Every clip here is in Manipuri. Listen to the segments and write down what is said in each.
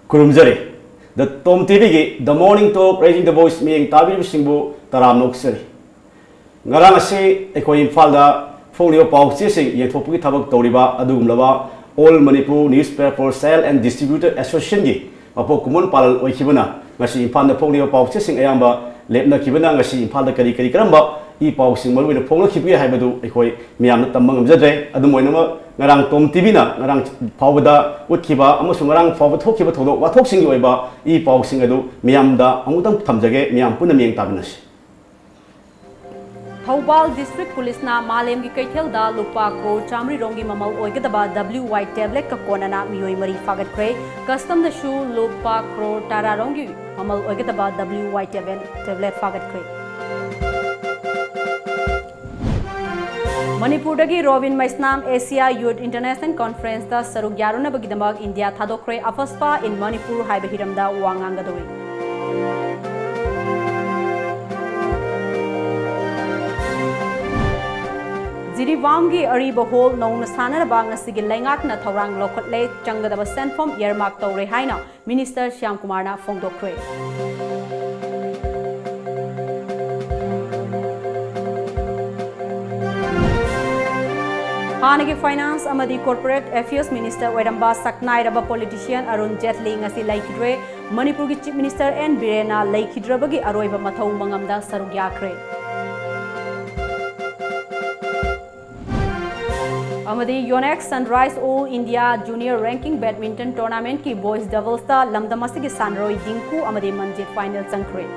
Kurumjari, the TOMTV, the morning talk, raising the voice, meaning Tabi Singbu, Taram Noxeri. Narangasi, Eco Infalda, Folio Pau Sissing, Yetopi Tabak Toriba, Adum Lava, All Manipur Newspaper Sale and Distributor Association, Apokumun Pal Oikibuna, Nasi Impanda Folio Pau Sissing Ayamba, Lepna Kibana, Nasi Impanda Karikamba, E Pau Singmal with a Polo Kibi Habadu, Equi, Miam Tamang Zade, Adamoinama. Ngarang TOMTV na ngarang pawda utkiba amasung ngarang pawda thokkiba thodo wathok sing oiba I paw sing adu miyamda amutang thamjage miyam puna miyeng tabinasi Thobal District Police na Malem gi kaithel da lupa crore chamri rongi mamal oigadaba WY tablet ka konana miyoi mari fagat kre custom da shu lupa crore tara rongi mamal oigadaba WY tablet fagat kre Manipur dagi Robin Maisnam Asia Youth International Conference da saruk yaruna bagidamag India thadokre afaspa in Manipur haiba hiramda wangangadoi Ziriwamgi ariba hol nong nasana bang asigi laingak na thorang lokhotle changadaba senfom earmark tawre haina Minister Shyam Kumar na phongdokre Hanagi Finance amadi Corporate Affairs Minister Wedamba Saknai raba politician Arun Jetli ngasi laikidre Manipur gi Chief Minister N Birena laikidrabagi aroiba mathau mangamda saruk yakre Amadi Yonex Sunrise All India Junior Ranking Badminton Tournament ki boys doubles ta lamdamasi gi Sanroi Dinku amadi Manjit final changkre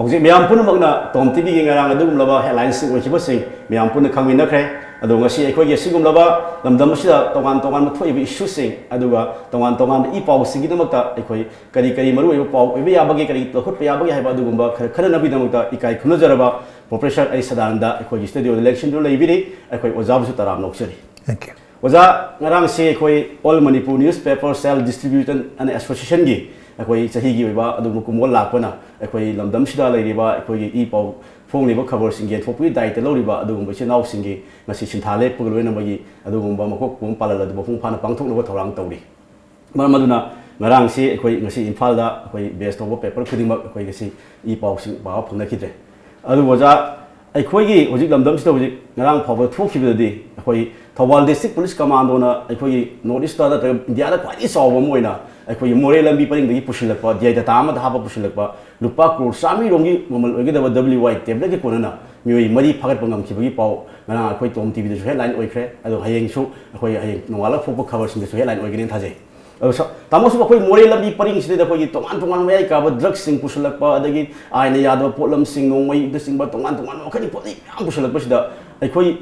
Hojik miyam pun magna TOMTV gi ngarang adum laba headlines sing ochiba sing miyam pun khangmin nakre adu ngasi ekhoi gi sigum laba lamdam sida tongan mathoi bi issue sing aduga tongan I paw sing gi damakta ekhoi kari maru e paw e ya bagi kari lokhot pe ya bagi haiba adugumba khana nabi damakta ikai khunajaraba professor ai sadananda ekhoi gi studio election do leibiri ekhoi ojab su taram noksari thank you oja ngarang se ekhoi All Manipur Newspaper Sale Distributor and Association gi ekhoi chahi gi ba adu mukumol lakpana ekhoi lamdam sida leiriba ekhoi gi I paw phone liba cover singe thopui dai te loriba adugumba chinau singe ngasi sinthale pugloina magi adugumba makok pum palala du phung phana pangthok no thorang tawri maduna ngarang si ekhoi ngasi imphal da ekhoi base to paper khudingma ekhoi ngasi I paw sing ba phungna khidre adu boja ekhoi gi hojik lamdam sida hojik ngarang phawa thokibadi ekhoi Thobal District Police Command na ekhoi North East da India da kwai sawa moina ekhoi more lambi paring dagi pushilakpa dia da tama da haba pushilakpa lupa crore sami rongi mamal oige da WY tablet ge konana mioi mari phagat pangam khibagi paw ngana ekhoi TOMTV da headline oikre adu hayeng su ekhoi hayeng nongala phokpa khabar sing da headline oigene thaje tamosu ekhoi more lambi paring sida da ekhoi tongan mai ka ba drugs sing pushilakpa adagi aina yadwa potlam sing nongmai da sing ba tongan khani potli yam pushilakpa sida ekhoi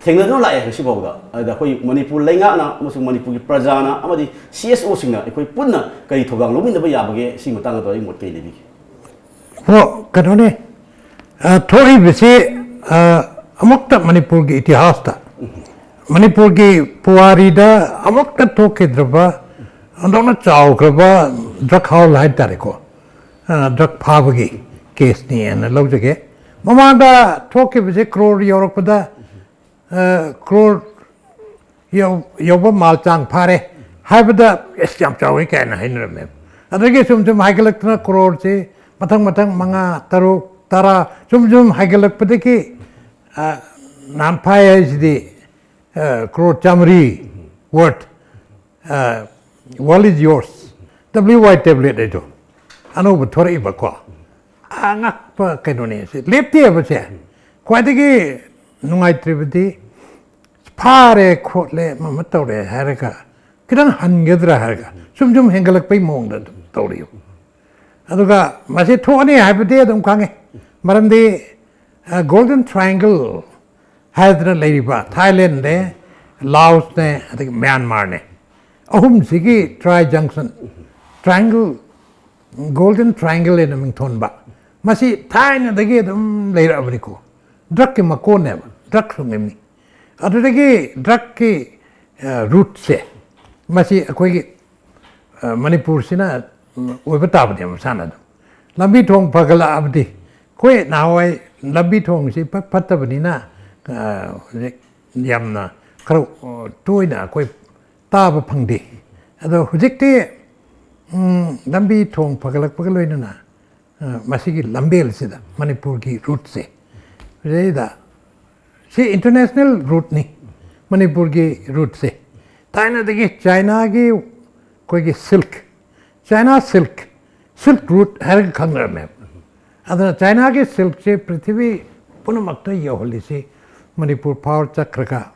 Thengna no lai hasi bawda ada koi Manipur lenga na masung Manipur gi prajana amadi CSO singna koi punna kai thogang lomin da ba yabage sing matang da mot kai lebi ho kanone thori bisi amakta Manipur gi itihas ta Manipur gi puari da amakta thoke draba andona chaw kraba drakhau lai tare ko drak phabagi case ni an lojage mamanda thoke bisi crore yorok pada crore yoba malchang phare haibada esyam chawi kana hinrame adage sum haigalakna crore se matang manga taru tara sum haigalak padeki nan phaya is the crore chamri what is yours WY tablet edo anu thori bakwa angak pa kanone se lepti abase kwadegi nungai tribedi pare khotle mamatore harga kidang hangedra harga sum hengalak pai mong da toriyo aduga mase thoni habde dum kange maramde golden triangle hadra leiriba Thailand ne Laos ne I think Myanmar ne ahum sigi tri junction triangle golden triangle in mingthon ba masi Thai dagi dum leira abriko drug ke makon ne drug sumni adudagi drug ke root se masi akoi Manipur sina oiba tabde masana lambi thong pagala abdi koi nawai lambi thong si pattabani na yamna karo toina koi taba phangde ado hujikte lambi thong pagalak pagaloina na masigi lambel sida Manipur ki route se reida si international route ni Manipur ki route se taina degi China ki koi ki silk China silk route har khangra me adana China ki silk se prithvi punamakta yohli se Manipur power chakraka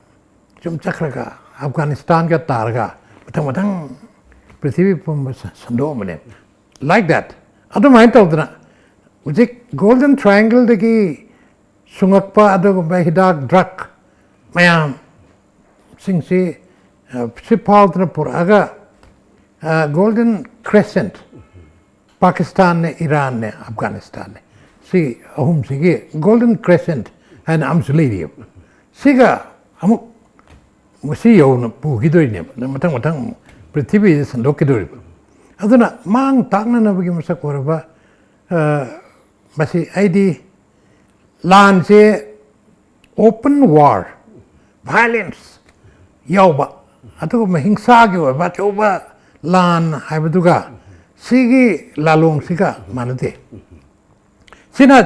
chum chakraka Afghanistan ka targa matang prithvi pum sando mane like that adu mai tawdna ujik golden triangle degi sungakpa adu ba hidak drug mayam singsi sipaldna puraga golden crescent Pakistan ne Iran ne Afghanistan ne si ahum sigi golden crescent and amsulirium siga amuk musi yo na pu gidoi ne matang prithvi sandok gidoi aduna mang tangna na bagi masak koraba masi ID lan se open war violence yauba atu mahingsa gi ba choba lan haibaduga sigi lalong siga manate sina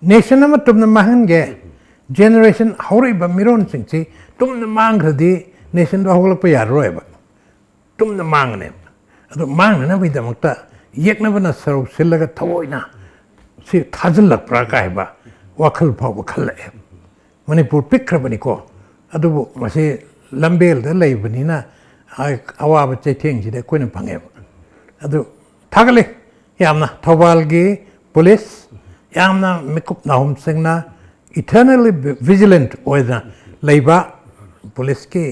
nation ama tumna mahange generation hauri ba miron singchi tumna mangradi nation do hogla pa yaroi ba tumna mangne adu mangna na bida makta yekna bana saru sillaga thawoina si thajallak pra kai ba wakhal phaw khalla e Manipur pikrabani ko adu mase lambel da leibani na awa ba chaitheng ji de koina phange adu thagale yamna thawal gi police yamna mikup nahum singna eternally vigilant oida leiba police ki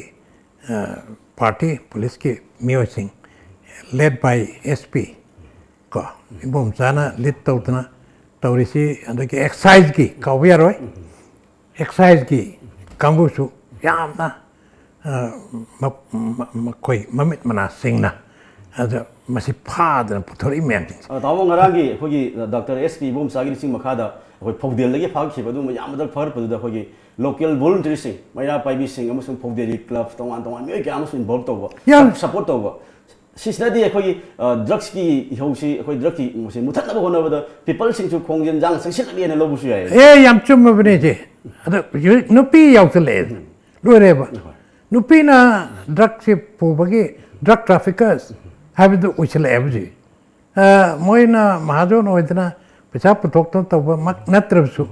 party police ki mio sing led by SP ko ibom sana lit tawtna tawrisi andaki exercise ki kawiyaroi exercise ki kambusu yamna makoi mamit mana singna ada masih pada putori men tawo ngarangi khogi Dr. SP bom sagi sing makhada khoi phogdel lagi phag khiba du yamdal phar padu da khogi local voluntary sing maira paibi sing amasung phogdeli club tongan me ga amasung involve to support to sisna di khoi drugs ki hosi khoi drug ki musi muthat na bona da people sing chu khongjen jang sing sil ne lobu su ya yam chum bne je ada nupi yausle lore ba nupi na drug se pobagi drug traffickers have the uchle abji moina mahajon oidna pecha puthok to mak natrabsu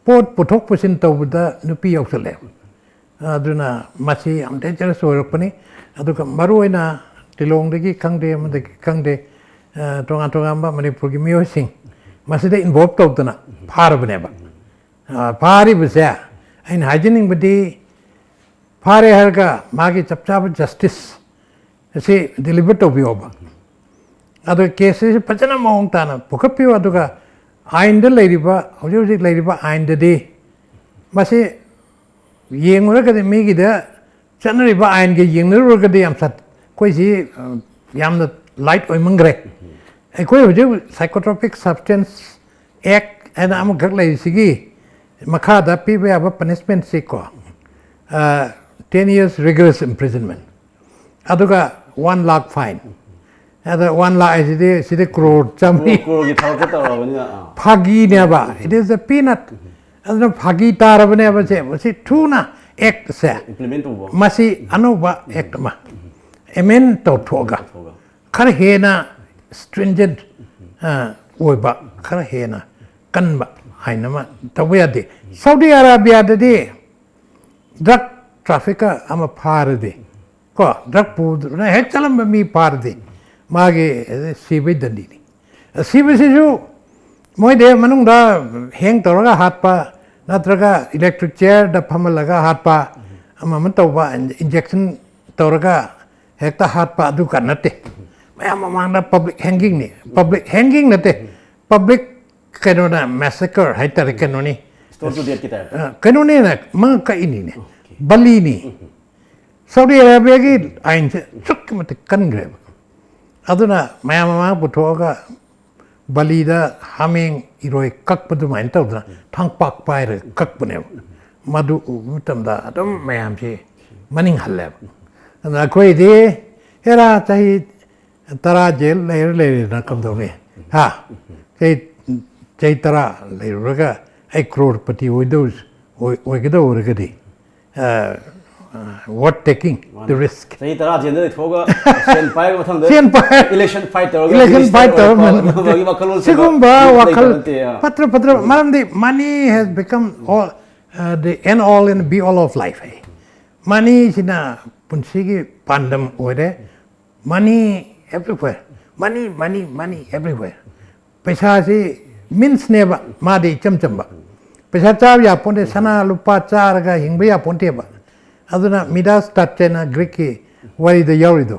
pot puthok pusin to da nupi yausle aduna masi am dangerous oropani aduka maruina tilong degi kangde am de kangde tonga ba Manipur gi mio sing masida involved to na phar bne ba phari bsa in hygienic bdi phare harga magi chapchap justice se deliver to bioba ado cases pachana mong tana pukapio aduga ainde leiriba hoji leiriba ainde de mase yengura ka mi gi da chanari ba ain ge yengnur ka de am sat koi si yamna light oi mangre ai koi hoji psychotropic substance act and am gak lai sigi makha da pi ba punishment se ko 10 years rigorous imprisonment aduga 1 lakh fine ada 1 lakh is the crore chamni phagi ne ba it is a peanut ada phagi tar bane ba se thuna act se implement to masi anuba act ma amen to thoga khar hena stringent oiba khar hena kanba haina ma tawya Saudi Arabia de drug trafficker ama parade ko drug pu na hekchalam mi parde mage sibi dandi sibi se ju moi de manung da heng toraga hatpa natraga electric chair da phamalaga hatpa ama man tawba injection toraga hekta hatpa du kanate mayam amanda public hanging nate public kanona massacre haitar kanoni store to date kita kanoni na mang ka ini ne bali ni Saudi Arabia ki ain se chuk mate kan gre aduna mayam ma buthoga Bali da haming iroi kakpadu main tawdna thang pak pai re kakpane madu mutam da adum mayam chi maning halle na koi de era chahi tara jel le na kam do ne ha chai tara le raga ai crore pati widows oi gado raga di what taking the risk Saya tara jender thoga Sen pai election fighter bagi Sigumba wakal patra malam di money has become all the end all and be all of life. Money sina punsigi pandam ore money everywhere. Money everywhere. Pesa si means never madi chamba. Pesa chaw ya ponte sana lupa charaga hingba ya ponte ba. Aduna midas tatena Greek wari the yorido.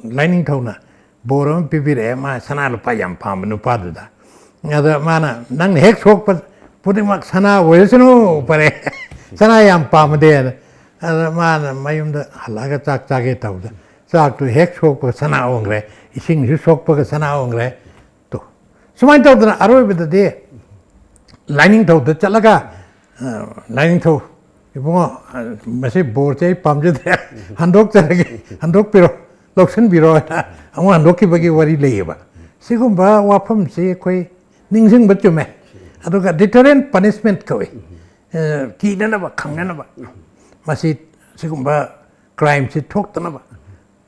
Lining tona borom pipire ma sana lupa yam pam nu paduda. Ada mana nang hek sok putting mak sana wesenu pare sana yam pam de. Ada mana mayum da halaga chak chage tauda. Chak tu hek sok sana ongre ising ju sok pa sana ongre to. Sumai tauda aroi bida de lining tauda chalaga lining tau Ibungo masih borcai pamjat handok cari handok piro loksen biro ada amu handok ki bagi wari leba sigumba wapam si koi ningsing bacume aduga deterrent punishment koi ki nana ba khangna ba masih sigumba crime si thok tana ba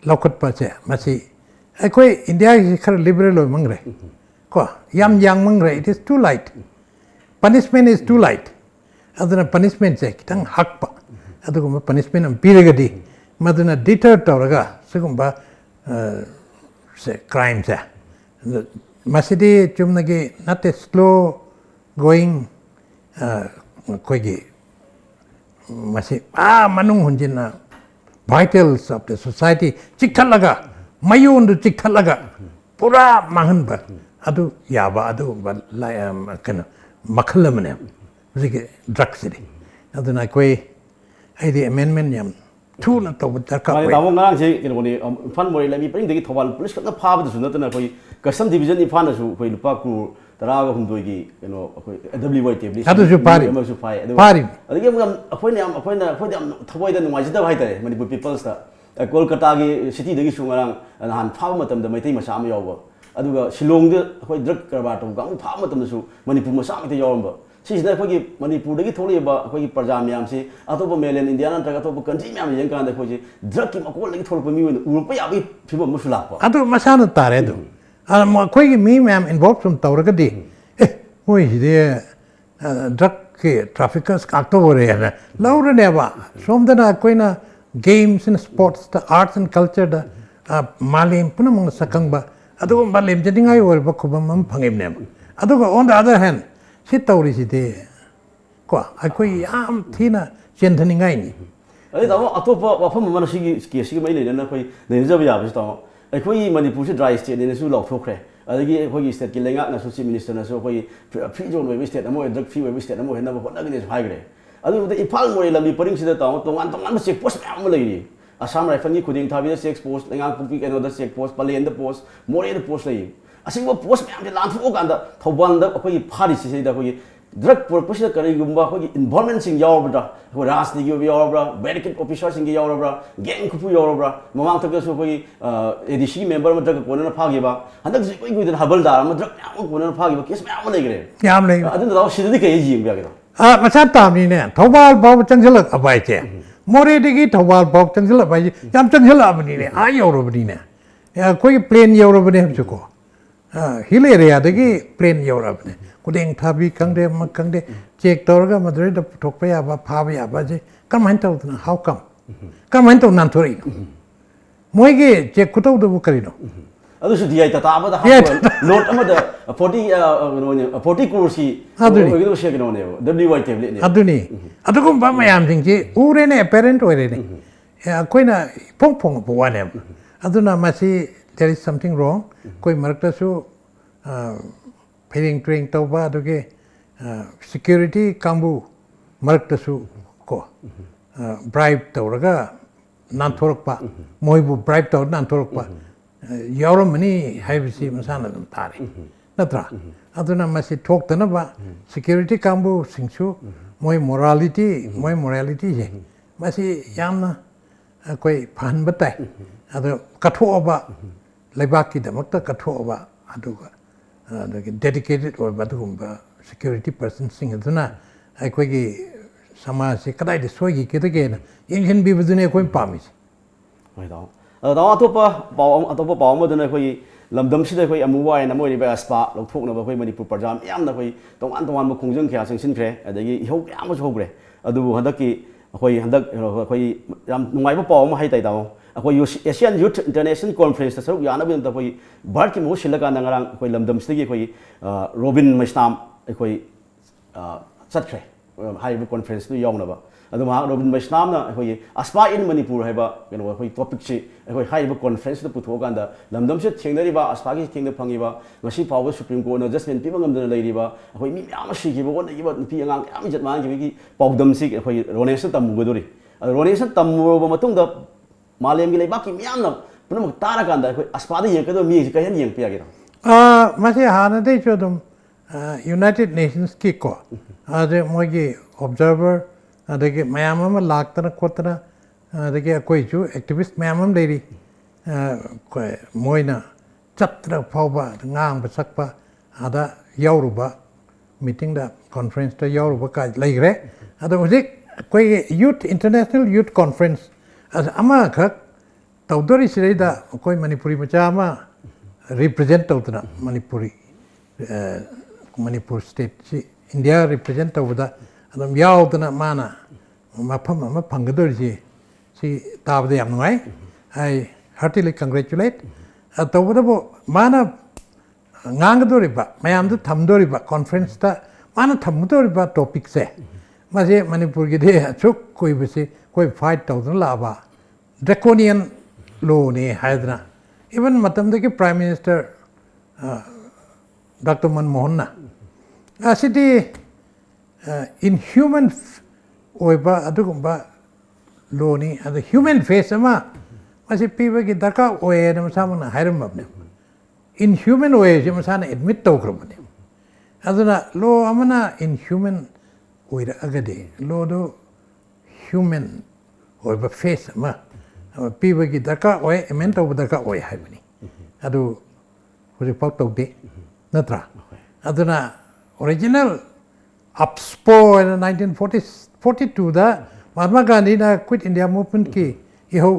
lokot pa che masih koi India ki khar liberal loy mangre ko yam yang mangre it is too light punishment is too light aduna punishment che kitang hakpa aduguma punishment am piragadi maduna deter tawraga sigumba se crime cha masidi chumnagi not a slow going koigi masi manung hunjina vitals of the society chikhalaga mayundu chikhalaga pura mahanba adu yaba adu kana makhalamane drugs ini, ada nak koi, ada amendment yang tu nak tahu betul kau. Mana tahu ngarang sih, kalau ni fan boleh lagi paling degi thawal polis kan apa betul sunnah tu nak koi custom division ni fan asu koi lupa ku teraga hundu lagi, koi WATV. Ada tu pari. Pari. Ada yang apa ni thawai dan nuai jadi bahaya teh, Manipur peoples ta. Kolkata ki city degi sungarang, han faham macam dah macam macam apa jawab. Aduga Shillong tu koi drug kerba tu, kamu faham macam tu Manipur macam itu jawab. Sisna koi Manipur degi tholi ba koi perjam yang si atau pemilihan India nanti atau country yang yang kan dek koi drug ki makul lagi tholi pemilu Urupa ya bi film musulah pa. Atau masalah tare tu. Koi mi yang involved from tahu kadi. Koi dia drug ke traffickers kakto boleh ya. Lalu ni apa? Somdana koi na games and sports, the arts and culture da malim pun mung sakang ba. Atau malim jadi ngai or ba kubam pangim ni. Atau on the other hand si tahu si de, aku yang thina centang ngai ni. Ada tahu atau apa mana sih sih mai le na koi nenza biar apa sih tahu. Aku ini Manipur si dry state ni su lok thok re. Ada ki koi state ki lenga na su si minister na su koi free zone web state amo drug free web state amo hendak buat lagi ni sebagai re. Ada tu ipal mori lami paling sih tahu tongan masih post amo lagi. Assam rifle ni kuding thabi check post lenga puki another check post palen the post mori the post lagi. Asing वो पोस्ट में हमने लांच हो गया थोबान दा कोई फाड़ी से दा कोई ड्रग पर्पस दा करेगी गुम्बा कोई इन्वॉल्वमेंट सिंग यावर बड़ा कोई राजनीति की यावर बड़ा बैरिकेड ऑफिसर सिंग यावर बड़ा गैंग कुपु यावर बड़ा ममांग तक सो कोई एडीसी मेंबर में ड्रग कोने ना फागे बा हंदक से कोई दिन हबलदार में ड्रग यावर कोने ना फागे बा केस में यावर नहीं करे याम नहीं अदन दाव सिद्धि के ये बिया के macam tamu ni thobal bau cengjelak apa aja more degi thobal bau cengjelak apa aja jam cengjelak apa ni ayo orang ni ya koi plane ya orang ni हम cukup hill area degi plane Europe ne kudeng thabi kangde makangde check torga madre da thokpa ya ba pha ya ba je kan main tau na how come kan main tau nan thori moi ge check kutau do kari no adu su dia ta ba da load ama da 40 crores ki oi do share no ne WATV ne adu ni adu ko ba mayam sing ji ure ne parent ore ne koi na pong pong bo wa ne adu na masi there is something wrong. Koi marakta su pairing train tau ba doge security kambu marakta su ko bribe tau raga nan thorok pa moi bu bribe tau nan thorok pa yaramani haibisi masana dum tare natra aduna masi talk tana ba security kambu singsu moi morality je masi yamna koi phan batai ado katho ba lebaki da makta katho ba aduga dedicated or badugumba security person sing aduna koi gi sama se kadai de soigi kedage yin bi budune koi pamis mai da da atopa baw ma duna koi lamdam sida koi amuwa ina moi ba spa lokthok na ba koi manipur parjam yam na koi tongan tongan ma khongjang kya singsin khre adagi ihau yam ma hogre adu handaki koi handak koi yam nungai ba paw ma hai tai daw koi Asian Youth International Conference sa yana bin ta koi bhart ki mo silaka na ngarang koi lamdam sida koi Robin Maisnam koi chat khre hai bu conference nu yaw na ba adu ma Robin Maisnam na koi aspa in Manipur hai ba keno koi topic chi koi hai bu conference da putho kan da lamdam se thengnari ba aspa gi thengna phangi ba ngasi paw Supreme Court na judgment pi bangam da lai ba koi mi myam si gi ba won gi ba pi angang yam jat man gi pawdam si koi ronation tam go dori ronation tam ba matung da malem gi lai ba ki myam na punam tara kan da koi aspa da yeng ka do mi ka hen yeng pi gi da masi hana de chodum United Nations ki ko ade mogi observer adagi mayamam laktana kotana adagi koi chu activist mayamam leiri koi moina chatra phauba ngang ba sakpa ada yauruba meeting da conference ta yauruba ka leigre ada hojik koi youth international youth conference as ama khak tawdori sirida koi manipuri macha ama represent tawtana manipuri Manipur state India represent tawda adam yaudana mana mapam ma pangadori si tabde yam ngai I heartily congratulate tawda bo mana ngangadori ba mayam da thamdori ba conference ta mana thamdori ba topic se mase Manipur gi de achuk koi bese koi fight tawda la ba draconian law ne haidna even matam de prime minister Dr. Manmohan na asidi inhuman oiba adugumba loni and the human face ama masi piba ki daka oye na masama hairam babne inhuman oye je masana admit to krabne aduna lo amana inhuman oira agade lo do human oiba face ama piba ki daka oye emento daka oye haibani adu report to de natra aduna original upspo in 1942 da Mahatma Gandhi na quit India movement ki iho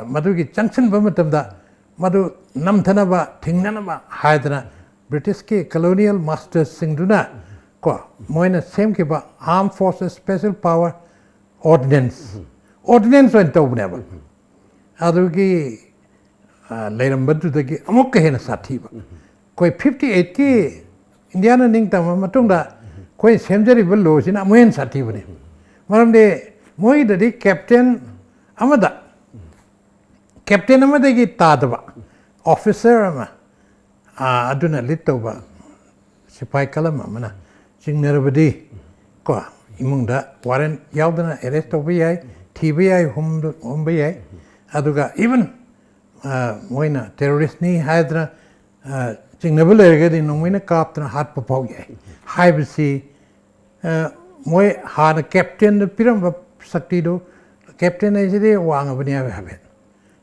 madu ki junction ba matam da madu namthana ba thingnana ba haidana British ki colonial masters singduna ko moina same ki ba armed forces special power ordinance went to never adu ki leiram badu da ki amuk hena sathi ba koi 58 ki Indiana ning tama matungda koi semjari bello sina moen sathi bane maram de moi de captain amada ki tadba officer ama aduna litoba sipai kalama mana singnerbadi ko imungda warrant yaudana arrest obi TBI hum bi aduga even moina terrorist ni hadra Singnabul ergadi nomina captain hat papauge. Haibisi moi hana captain the piram sakti do captain is the wang of the habit.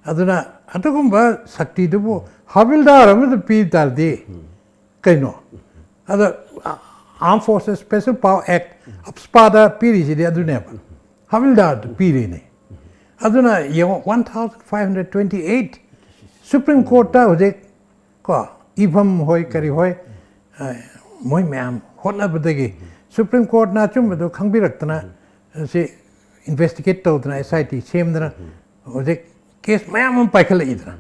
Aduna Atagumba sakti do Havildar with the Peter de Kaino. Other Armed Forces Special Power Act of Spada Piri the Aduneba. Havildar the Pirini. Aduna 1528 Supreme Court was a Ibam hoy kari hoy moi ma'am hotna badagi Supreme Court na chum bado khangbi raktana se investigate tawdana SIT same dana ode case ma'am paikhala idra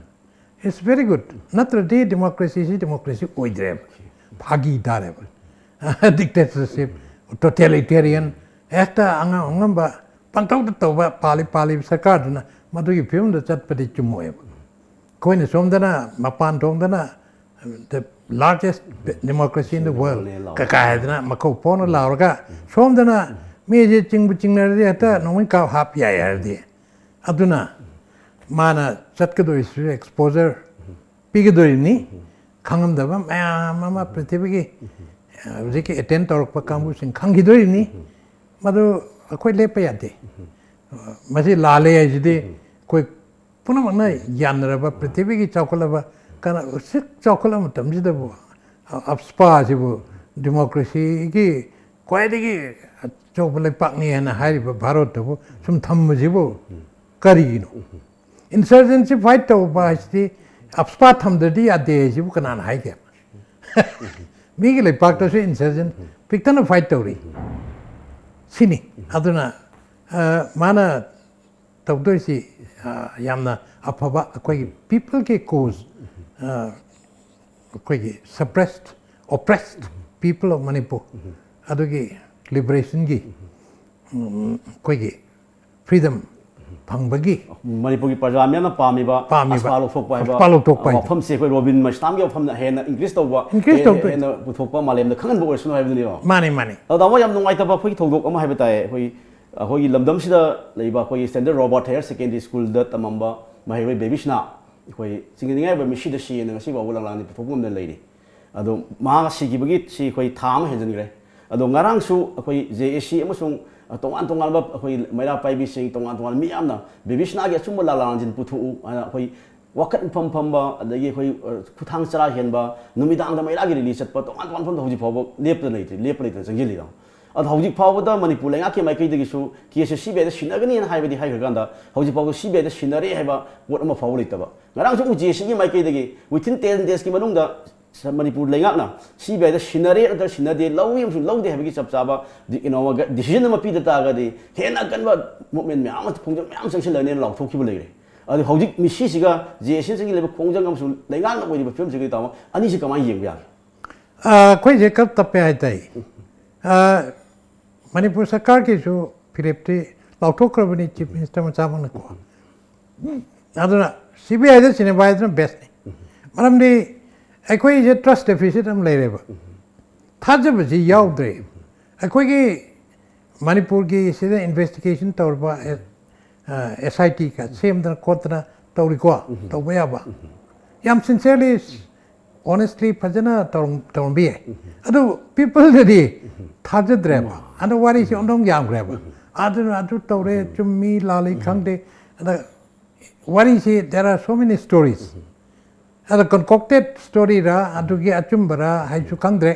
it's very good natra de democracy oidre phagi dare dictatorship totalitarian ekta anga ngamba pantau tawba pali sarkar dana madu gi film da chat padi chumoy koine somdana mapan tomdana the largest democracy in the world kakahadna makopona laurga somdana meje chingna reta nomin ka hap ya yardi aduna mana chatkado is exposure ꯄꯤꯒꯗꯣꯔꯤꯕꯅꯤ ꯈꯪꯉꯝꯗꯕ ꯃꯌꯥꯝ ꯑꯃ ꯄ꯭ꯔꯤꯊꯤꯕꯤꯒꯤ ꯍꯧꯖꯤꯛꯀꯤ ꯑꯦꯇꯦꯟ ꯇꯧꯔꯛꯄ ꯀꯥꯡꯕꯨꯁꯤꯡ ꯈꯪꯈꯤꯗꯣꯔꯤꯕꯅꯤ ꯃꯗꯨ ꯑꯩꯈꯣꯏ ꯂꯦꯞꯄ ꯌꯥꯗꯦ ꯃꯁꯤ ꯂꯥꯜꯂꯦ ꯍꯥꯏꯁꯤꯗꯤ ꯑꯩꯈꯣꯏ ꯄꯨꯝꯅꯃꯛꯅ ꯌꯥꯅꯔꯕ ꯄ꯭ꯔꯤꯊꯤꯕꯤꯒꯤ ꯆꯥꯎꯈꯠꯂꯕ ꯀꯅꯥ ꯆꯥꯎꯈꯠꯂꯕ ꯃꯇꯝꯁꯤꯗꯕꯨ ꯑꯞꯁꯄꯥꯁꯤꯕꯨ ꯗꯦꯃꯣꯀ꯭ꯔꯦꯁꯤꯒꯤ ꯈ꯭ꯋꯥꯏꯗꯒꯤ ꯑꯆꯧꯕ ꯂꯩꯄꯥꯛꯅꯤ ꯍꯥꯏꯅ ꯍꯥꯏꯔꯤꯕ ꯚꯥꯔꯠꯇꯕꯨ ꯁꯨꯝ ꯊꯝꯕꯁꯤꯕꯨ ꯀꯔꯤꯒꯤꯅꯣ ꯏꯟꯁꯔꯖꯦꯟꯁꯤ ꯐꯥꯏꯠ ꯇꯧꯕ ꯍꯥꯏꯁꯤꯗꯤ ꯑꯞꯁꯄꯥ ꯊꯝꯗ꯭ꯔꯗꯤ ꯌꯥꯗꯦ ꯍꯥꯏꯁꯤꯕꯨ ꯀꯅꯥꯅ ꯍꯥꯏꯒꯦ ꯃꯤꯒꯤ ꯂꯩꯄꯥꯛꯇꯁꯨ ꯏꯟꯁꯔꯖꯦꯟ ꯄꯤꯛꯇꯅ ꯐꯥꯏꯠ ꯇꯧꯔꯤ sini aduna mana tawdoi si yamna afaba akoi people ke cause akoi suppressed oppressed people of Manipur adugi liberation gi akoi freedom pangbagi Manipur ki parliament na pamiba asfalo thokpa ba wafam se koi robin mastam ge wafam na hen increase tawba hen puthokpa malem da khangan bo orsunu haibni ba mani da wa yam nungai taba phoi thodok ama haiba tai hoi hoi lamdam sida leiba hoi standard robert higher secondary school da tamamba mahiroi babishna hoi singingai ba mishi da shi na si ba ulang lang ni puthokpom da leiri ado ma si gi bagi si hoi tham hen jani ado ngarang su hoi JAC amasung tongan tongan ba hoi maira pai bi sing tongan tongan mi amna babishna ge sumba la lang jin puthu hoi wakat pham pham ba adagi hoi khuthang chara hen ba numidang da maira gi release pa tongan tongan pham da hoji phaw lep da leite jangjili da ad hoji phaw da Manipur lenga ke mai kai dagi su KSC be da sinagani na haibadi hai ganda hoji phaw si be da sinare haiba wot ama phaw leita ba ngarang su JAC gi mai kai dagi within 10 days ki manung da Manipur lenga na si be da sinare da sinade lawi am su lawde habigi chap chaba decision ma pi da ta ga di hena kan ba movement me am phongjang am sanction la ne law thokhi bu leire adi hojik mi si siga JAC sing lebe khongjang am su lenga na boi ba film sigi ta ma ani si kamai yeng ya koi je kap tape ai tai Manipur sarkar ki su philipti law thokrabani chief minister ma chamang na ko aduna CBI da cinema da best ni maramdi akwai je trust deficit am leireba thajab ji yaudre akwai gi Manipur gi sida investigation tawba SIT ka same da kotna tawri ko tawba ba yam sincerely honestly phajana tawbi adu people de thajadre ba adu wari si ondong yam greba adu tawre chummi lali khangde wari si there are so many stories ada concocted story ra adugi achumbara haichu kangdre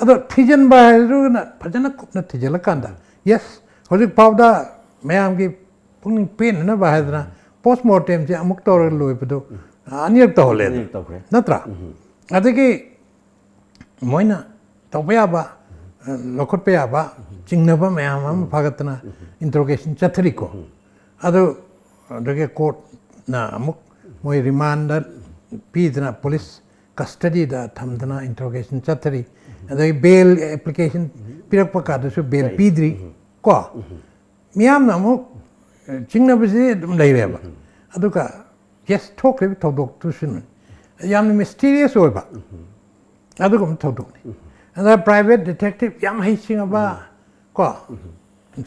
ado thijan ba ru na phajana kupna thijala kanda yes hojik pawda mayam gi pung pen na ba hadna postmortem je amuk tor loi pdo aniyak to le natra adagi moina tawya ba lokot pe ba chingna ba mayam am phagatna interrogation chathri ko ado adagi court na amuk moi remand Pidna police custody da thamdana interrogation chathari adai bail application pirak pakada su bail pidri ko miam namu chingna bisi dum leireba aduka yes thokre thodok tu sun yam mysterious oiba adukum thodok ni and private detective yam haisinga ba ko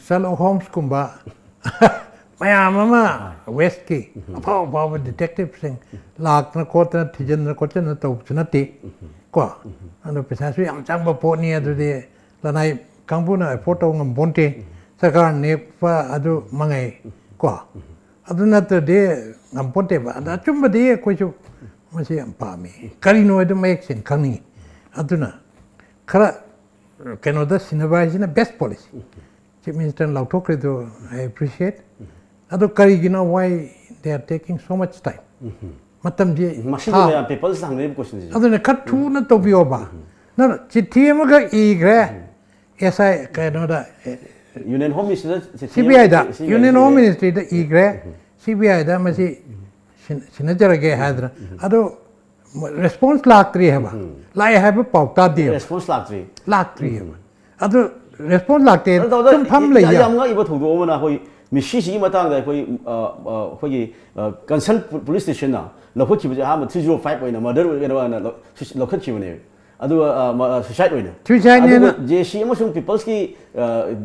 Sherlock Holmes kumba Mayama West ki power detective sing lak na kota thijan na kota na to chunati ko anu pesa su yam chang ba po ni adu de lanai kangbu na photo ngam bonte sarkar ne pa adu mangai ko adu na to de ngam bonte ba da chum ba de ko chu masi am pa mi kari no adu mai action kani adu na kara kanoda sinabai na best policy chief minister law talk do I appreciate ado karigina why they are taking so much time matam je machine ya people sang ne question ji ado ne khathu na to bio ba na chithi ma ga e gre SI ka no da Union Home Ministry CBI da Union Home Ministry da e gre CBI da ma si sinajar ge hadra ado response laktri hai ba lai hai ba pauta de response laktri hai ado response lakte tum pham le ya yam nga iba thodo ma na hoi Mishi si matang da hoi concern police station na lokho chi ba ha 305 oina murder na lokho chi ne adu suicide oina suicide ne JAC amasung people's ki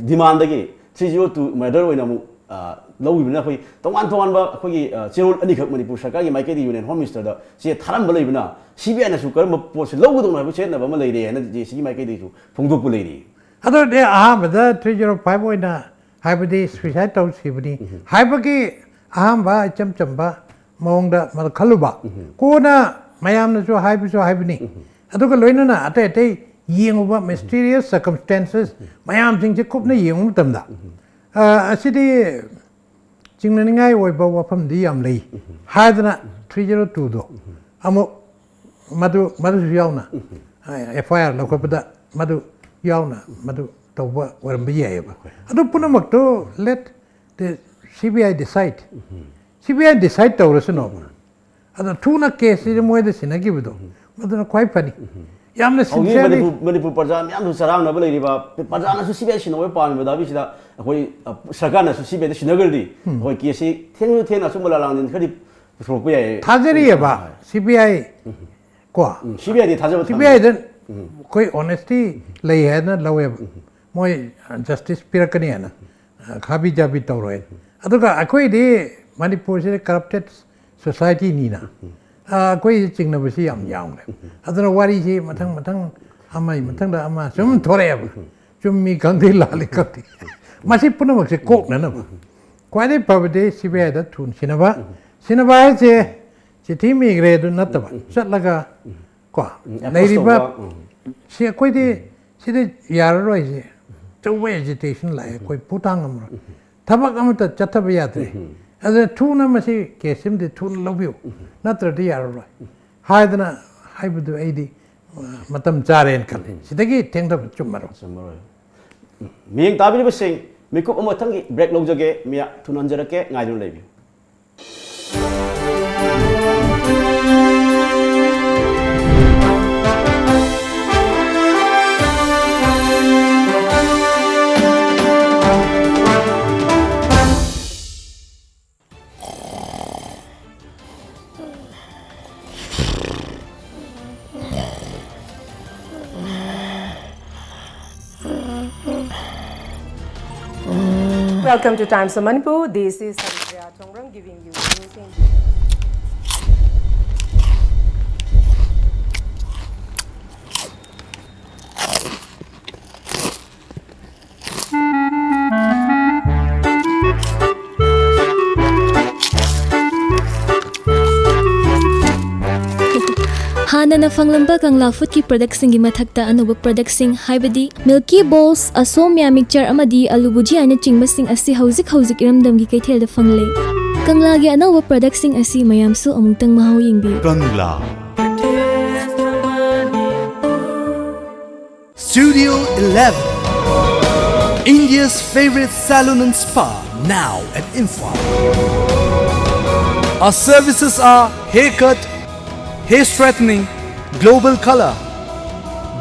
demand da gi 302 murder oina mu ꯂꯧꯏꯕꯅ ꯑꯩꯈꯣꯏ ꯇꯣꯉꯥꯟ ꯇꯣꯉꯥꯟꯕ ꯑꯩꯈꯣꯏꯒꯤ ꯆꯦꯔꯣꯜ ꯑꯅꯤꯈꯛ ꯃꯅꯤꯄꯨꯔ ꯁꯔꯀꯥꯔꯒꯤ ꯃꯥꯏꯀꯩꯗ ꯌꯨꯅꯤꯌꯟ ꯍꯣꯝ ꯃꯤꯅꯤꯁꯇꯔꯗ ꯆꯦ ꯊꯥꯔꯝꯕ ꯂꯩꯕꯅ CBIꯅꯁꯨ ꯀꯔꯝꯕ ꯄꯣꯠꯁꯦ ꯂꯧꯒꯗꯧꯅꯣ ꯍꯥꯏꯕ ꯆꯦꯠꯅꯕ ꯑꯃ ꯂꯩꯔꯦ ꯍꯥꯏꯅ ꯁꯤꯒꯤ ꯃꯥꯏꯀꯩꯗꯁꯨ ꯐꯣꯡꯗꯣꯛꯄ ꯂꯩꯔꯤ ꯑꯗꯨꯗꯤ ꯑꯍꯥꯟꯕꯗ 305 ꯑꯣꯏꯅ ꯍꯥꯏꯕꯗꯤ ꯁꯨꯏꯁꯥꯏꯗ ꯇꯧꯈꯤꯕꯅꯤ ꯍꯥꯏꯕꯒꯤ ꯑꯍꯥꯟꯕ ꯏꯆꯝ ꯆꯝꯕ ꯃꯑꯣꯡꯗ ꯃꯗꯨ ꯈꯜꯂꯨꯕ ꯀꯣꯟꯅ ꯃꯌꯥꯝꯅꯁꯨ ꯍꯥꯏꯕꯅꯤ ꯑꯗꯨꯒ ꯂꯣꯏꯅꯅ ꯑꯇꯩ ꯑꯇꯩ ꯌꯦꯡꯉꯨꯕ ꯃꯤꯁꯇꯤꯔꯤꯌꯁ ꯁꯔꯀꯝꯁꯇꯦꯟꯁꯦꯁ ꯃꯌꯥꯝꯁꯤꯡꯁꯦ ꯀꯨꯞꯅ ꯌꯦꯡꯕ ꯃꯇꯝꯗ ꯑꯁꯤꯗꯤ ꯆꯤꯡꯅꯅꯤꯡꯉꯥꯏ ꯑꯣꯏꯕ ꯋꯥꯐꯝꯗꯤ ꯌꯥꯝ ꯂꯩ ꯍꯥꯏꯗꯅ 302ꯗꯣ ꯑꯃꯨꯛ ꯃꯗꯨꯁꯨ ꯌꯥꯎꯅ FIR ꯂꯧꯈꯠꯄꯗ ꯃꯗꯨ ꯌꯥꯎꯅ ꯃꯗꯨ ꯇꯧꯕ ꯑꯣꯏꯔꯝꯕ ꯌꯥꯏꯑꯕ ꯑꯗꯨ ꯄꯨꯝꯅꯃꯛꯇꯣ let the CBI decide CBI decide ꯇꯧꯔꯁꯅꯣ ꯑꯗꯣ ꯊꯨꯅ ꯀꯦꯁꯁꯤꯗ ꯃꯣꯏꯗ ꯁꯤꯟꯅꯈꯤꯕꯗꯣ ꯃꯗꯨꯅ ꯈ꯭ꯋꯥꯏ ꯐꯅꯤ ꯌꯥꯝꯅ ꯁꯤꯟꯁꯤꯌꯔꯂꯤ ꯃꯅꯤꯄꯨꯔ ꯄ꯭ꯔꯖꯥ ꯃꯌꯥꯝꯁꯨ ꯆꯔꯥꯡꯅꯕ ꯂꯩꯔꯤꯕ ꯄ꯭ꯔꯖꯥꯅꯁꯨ CBI ꯁꯤꯟꯅꯕ ꯄꯥꯝꯃꯤꯕ ꯗꯥꯕꯤꯁꯤꯗ ꯑꯩꯈꯣꯏ ꯁꯔꯀꯥꯔꯅꯁꯨ CBIꯗ ꯁꯤꯟꯅꯒ꯭ꯔꯗꯤ ꯑꯩꯈꯣꯏ ꯀꯦꯁꯁꯤ ꯊꯦꯡꯅ ꯑꯆꯨꯝꯕ ꯂꯥꯜꯂꯥꯡꯗꯤ ꯈꯔꯗꯤ ꯄꯨꯊꯣꯔꯛꯄ ꯌꯥꯏ ꯊꯥꯖꯔꯤꯑꯕ CBI ꯀꯣ CBIꯗꯤ ꯊꯥꯖꯕ CBIꯗ ꯑꯩꯈꯣꯏ ꯑꯣꯅꯦꯁꯇꯤ ꯂꯩ ꯍꯥꯏꯅ ꯂꯧꯋꯦꯕ ꯃꯣꯏ ꯖꯁꯇꯤꯁ ꯄꯤꯔꯛꯀꯅꯤ ꯍꯥꯏꯅ ꯈꯥꯕꯤ ꯖꯥꯕꯤ ꯇꯧꯔꯣꯏ ꯑꯗꯨꯒ ꯑꯩꯈꯣꯏꯗꯤ ꯃꯅꯤꯄꯨꯔꯁꯤꯗ ꯀꯔꯞꯇꯦꯠ ꯁꯣꯁꯥꯏꯇꯤꯅꯤꯅ ꯑꯩꯈꯣꯏ ꯆꯤꯡꯅꯕꯁꯤ ꯌꯥꯝ ꯌꯥꯝꯈ꯭ꯔꯦ ꯑꯗꯨꯅ ꯋꯥꯔꯤꯁꯤ ꯃꯊꯪ ꯑꯃꯒꯤ ꯃꯊꯪꯗ ꯑꯃ ꯁꯨꯝ ꯊꯣꯔꯛꯑꯦꯕ ꯆꯨꯝꯃꯤ ꯈꯪꯗꯦ ꯂꯥꯜꯂꯤ ꯈꯪꯗꯦ ꯃꯁꯤ ꯄꯨꯝꯅꯃꯛꯁꯦ ꯀꯣꯛꯅꯅꯕ ꯈ꯭ꯋꯥꯏꯗꯒꯤ ꯐꯕꯗꯤ CBIꯗ ꯊꯨꯅ ꯁꯤꯟꯅꯕ ꯍꯥꯏꯁꯦ ꯆꯤꯊꯤ ꯃꯤꯈ꯭ꯔꯦ ꯑꯗꯨ ꯅꯠꯇꯕ ꯆꯠꯂꯒ ꯀꯣ ꯂꯩꯔꯤꯕ ꯁꯤ ꯑꯩꯈꯣꯏꯗꯤ ꯁꯤꯗ ꯌꯥꯔꯔꯣꯏꯁꯦ ꯑꯆꯧꯕ ꯑꯦꯖꯤꯇꯦꯁꯟ ꯂꯥꯛꯑꯦ ꯑꯩꯈꯣꯏ ꯄꯨꯊꯥꯡ ꯉꯝꯃꯔꯣꯏ ꯊꯕꯛ ꯑꯃꯠꯇ ꯆꯠꯊꯕ ꯌꯥꯗ꯭ꯔꯦ ꯑꯗꯨꯅ ꯊꯨꯅ ꯃꯁꯤ ꯀꯦꯁꯁꯤꯃꯗꯤ ꯊꯨꯅ ꯂꯧꯕꯤꯌꯨ ꯅꯠꯇ꯭ꯔꯗꯤ ꯌꯥꯔꯔꯣꯏ ꯍꯥꯏꯗꯅ ꯍꯥꯏꯕꯗꯨ ꯑꯩꯗꯤ ꯃꯇꯝ ꯆꯥꯔꯦꯅ ꯈꯜꯂꯤ ꯁꯤꯗꯒꯤ ꯊꯦꯡꯊꯕ ꯆꯨꯝꯃꯔꯣꯏ ꯃꯤꯌꯦꯡ ꯇꯥꯕꯤꯔꯤꯕꯁꯤꯡ ꯃꯤꯀꯨꯞ ꯑꯃꯊꯪꯒꯤ ꯕ꯭ꯔꯦꯛ ꯂꯧꯖꯒꯦ ꯊꯨꯅ ꯍꯟꯖꯔꯛꯀꯦ ꯉꯥꯏꯗꯨꯅ ꯂꯩꯕꯤꯌꯨ Welcome to Times of Manipur. This is Sarikya Chongrang giving you news in Hanana fanglamba kangla food ki product singi mathakta anuba product sing haibadi milky balls asomya mixture amadi alu bhuji ana chingba sing asi hauzik iramdam gi kaithel da fangle kangla gi anawa product sing asi mayam su amungtang mahau yingbi Kangla Studio 11 India's favorite salon and spa now at Imphal. Our services are haircut, hair straightening, global color,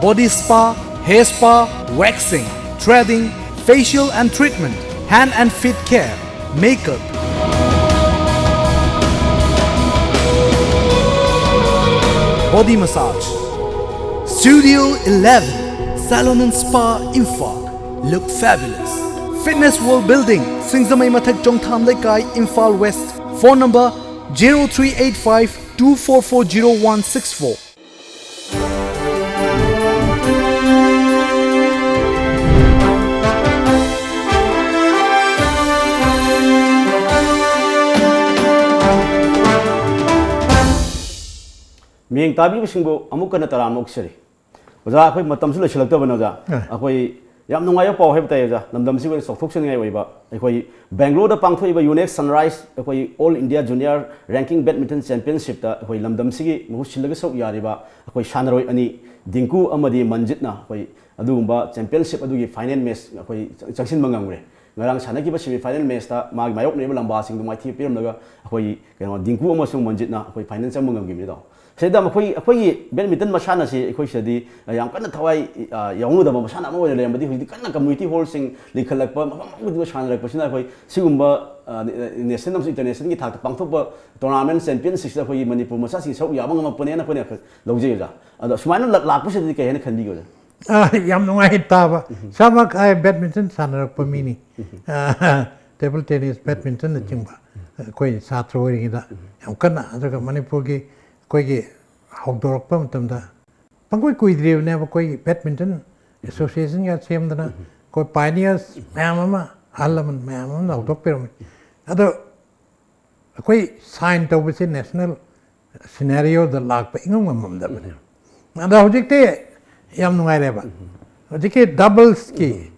body spa, hair spa, waxing, threading, facial and treatment, hand and feet care, makeup. Body massage. Studio 11, Salon and Spa Imphal. Look fabulous. Fitness World Building, Singzamai Mathak Jongtham Lekai, Imphal West. Phone number 0385 2440164. ꯃꯤꯌꯦꯡ ꯇꯥꯕꯤꯕꯁꯤꯡꯕꯨ ꯑꯃꯨꯛꯀꯟꯅ ꯇꯔꯥꯝꯅ ꯑꯣꯛꯆꯔꯤ ꯑꯣꯖꯥ ꯑꯩꯈꯣꯏ ꯃꯇꯝꯁꯨ ꯂꯣꯏꯁꯤꯜꯂꯛꯇꯕꯅ ꯑꯣꯖꯥ ꯑꯩꯈꯣꯏ ꯌꯥꯝ ꯅꯨꯡꯉꯥꯏꯕ ꯄꯥꯎ ꯍꯥꯏꯕ ꯇꯥꯏ ꯑꯣꯖꯥ ꯂꯝꯗꯝꯁꯤꯒꯤ ꯑꯣꯏꯅ ꯆꯥꯎꯊꯣꯛꯆꯅꯤꯡꯉꯥꯏ ꯑꯣꯏꯕ ꯑꯩꯈꯣꯏ ꯕꯦꯡꯒ꯭ꯂꯣꯔꯗ ꯄꯥꯡꯊꯣꯛꯏꯕ ꯌꯨꯅꯦꯛ ꯁꯟꯔꯥꯏꯖ ꯑꯩꯈꯣꯏ all India junior ranking badminton ꯆꯦꯝꯄꯤꯌꯟꯁꯤꯞꯇ ꯑꯩꯈꯣꯏ ꯂꯝꯗꯝꯁꯤꯒꯤ ꯃꯍꯨꯠ ꯁꯤꯜꯂꯒ ꯁꯔꯨꯛ ꯌꯥꯔꯤꯕ ꯑꯩꯈꯣꯏ ꯁꯥꯟꯅꯔꯣꯏ ꯑꯅꯤ ꯗꯤꯡꯀꯨ ꯑꯃꯗꯤ ꯃꯟꯖꯤꯠꯅ ꯑꯩꯈꯣꯏ ꯑꯗꯨꯒꯨꯝꯕ ꯆꯦꯝꯄꯤꯌꯟꯁꯤꯞ ꯑꯗꯨꯒꯤ ꯐꯥꯏꯅꯦꯜ ꯃꯦꯠꯆ ꯑꯩꯈꯣꯏ ꯆꯪꯁꯤꯟꯕ ꯉꯝꯈ꯭ꯔꯦ ꯉꯔꯥꯡ ꯁꯥꯟꯅꯈꯤꯕ ꯁꯦꯃꯤ ꯐꯥꯏꯅꯦꯜ ꯃꯦꯠꯆꯇ ꯃꯥꯒꯤ ꯃꯥꯌꯣꯛꯅꯔꯤꯕ ꯂꯝꯕꯥꯁꯤꯡꯗꯨ ꯃꯥꯏꯊꯤꯕ ꯄꯤꯔꯝꯂꯒ ꯑꯩꯈꯣꯏ ꯗꯤꯡꯀꯨ ꯑꯃꯁꯨꯡ ꯃꯟꯖꯤꯠꯅ ꯑꯩꯈꯣꯏ ꯐꯥꯏꯅꯦꯜ ꯆꯪꯕ ꯉꯝꯈꯤꯕꯅꯤꯗꯣ ꯁꯤꯗ ꯑꯩꯈꯣꯏꯒꯤ ꯕꯦꯗꯃꯤꯟꯇꯟ ꯃꯁꯥꯟꯅꯁꯤ ꯑꯩꯈꯣꯏ ꯁꯤꯗꯗꯤ ꯌꯥꯝ ꯀꯟꯅ ꯊꯋꯥꯏ ꯌꯥꯎꯅꯗꯕ ꯃꯁꯥꯟꯅ ꯑꯃ ꯑꯣꯏꯅ ꯂꯩꯔꯝꯕꯗꯤ ꯍꯧꯖꯤꯛꯇꯤ ꯀꯟꯅ ꯀꯝꯃ꯭ꯌꯨꯅꯤꯇꯤ ꯍꯣꯜꯁꯤꯡ ꯂꯤꯡꯈꯠꯂꯛꯄ ꯃꯐꯝ ꯑꯃꯗ ꯁꯥꯟꯅꯔꯛꯄꯁꯤꯅ ꯑꯩꯈꯣꯏ ꯁꯤꯒꯨꯝꯕ ꯅꯦꯁꯅꯦꯜ ꯑꯃꯁꯨꯡ ꯏꯟꯇꯔꯅꯦꯁꯅꯦꯜꯒꯤ ꯊꯥꯛꯇ ꯄꯥꯡꯊꯣꯛꯄ ꯇꯣꯔꯅꯥꯃꯦꯟ ꯆꯦꯝꯄꯤꯌꯟꯁꯤꯞꯁꯤꯗ ꯑꯩꯈꯣꯏꯒꯤ ꯃꯅꯤꯄꯨꯔ ꯃꯆꯥꯁꯤꯡ ꯁꯔꯨꯛ ꯌꯥꯕ ꯉꯝꯃꯛꯄꯅꯦꯅ ꯑꯩꯈꯣꯏꯅ ꯂꯧꯖꯩ ꯑꯣꯖꯥ ꯑꯗꯣ ꯁꯨꯃꯥꯏꯅ ꯂꯥꯛꯄꯁꯤꯗꯗꯤ ꯀꯩ ꯍꯥꯏꯅ ꯈꯟꯕꯤꯒꯦ ꯑꯣꯖꯥ ꯌꯥꯝ ꯅꯨꯡꯉꯥꯏ ꯇꯥꯕ ꯁꯥꯃꯛ ꯕꯦꯗꯃꯤꯟꯇꯟ ꯁꯥꯟꯅꯔꯛꯄ ꯃꯤꯅꯤ table tennis badminton na chingba koi satro ri da yam kana aduga Manipur gi koi gi hawdorok pa matamda pangkoi kui drive ne ba koi badminton association ya semdana koi pioneers mama alaman mama na hawdok per ado koi sign to bisi national scenario da lag pa ingam ngam da bane ado hojik te yam nungai re ba hojik doubles ki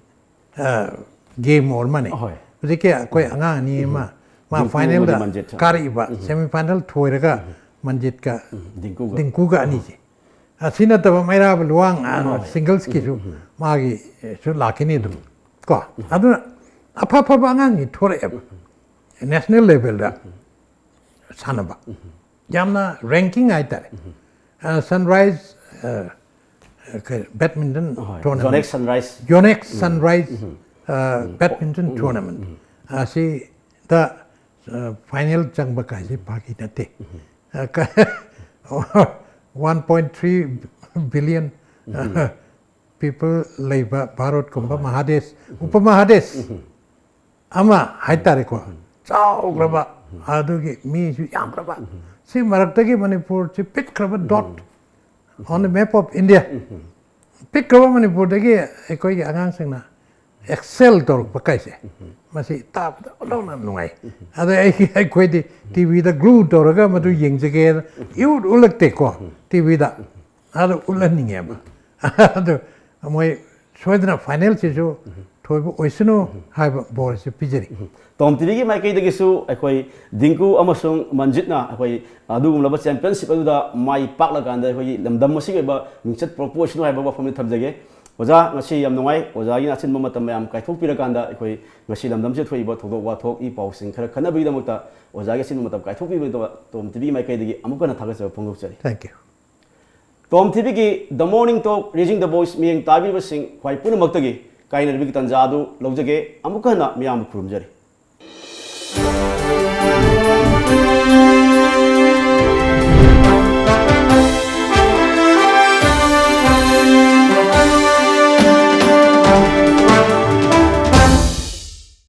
game or mane hojik koi anga ni ma final da kari ba semi final thoi ga manjit ka dingku ga ani ji asina ta maira luang singles ki su magi su lakini dum ko adu apa apa bangang ni thore national level da sanaba jamna ranking ai tare sunrise badminton tournament yonex sunrise badminton tournament asi the final changba kai si paki nate 1.3 billion people labor Bharat kumba Mahadesh Upamahades ama haitare ko chao graba adugi mi su yam graba si maraktagi Manipur si pick graba dot on the map of India pick graba Manipur dagi ekoi angang singna excel tor pakai se masi tap lo na nungai ada ai koi di TV da glue tor ga madu yeng jege you ulak te ko TV da ada ulan ninge ba ada moi soidna final se jo thoibo oisino haiba bor se pijeri TOMTV gi mai kai dagi su akoi dingku amasung manjitna akoi adugum laba championship aduda mai pak la ganda akoi lamdam masi ba mingchat proportion haiba ba famni thamjage oja ngasi yam nongai oja gi nachin ma matam yam kai thok pirakanda akoi ngasi lamdam se thoi ba thok wa thok I pau sing khara khana bi da mukta oja gi sin matam kai thok pi ba TOMTV mai kai dagi amukana thaga sa phongok chari thank you TOMTV gi the morning talk raising the voice miyeng tabi ba sing khwai puna maktagi kaina bi tanjadu lojage amukana miyam khurumjari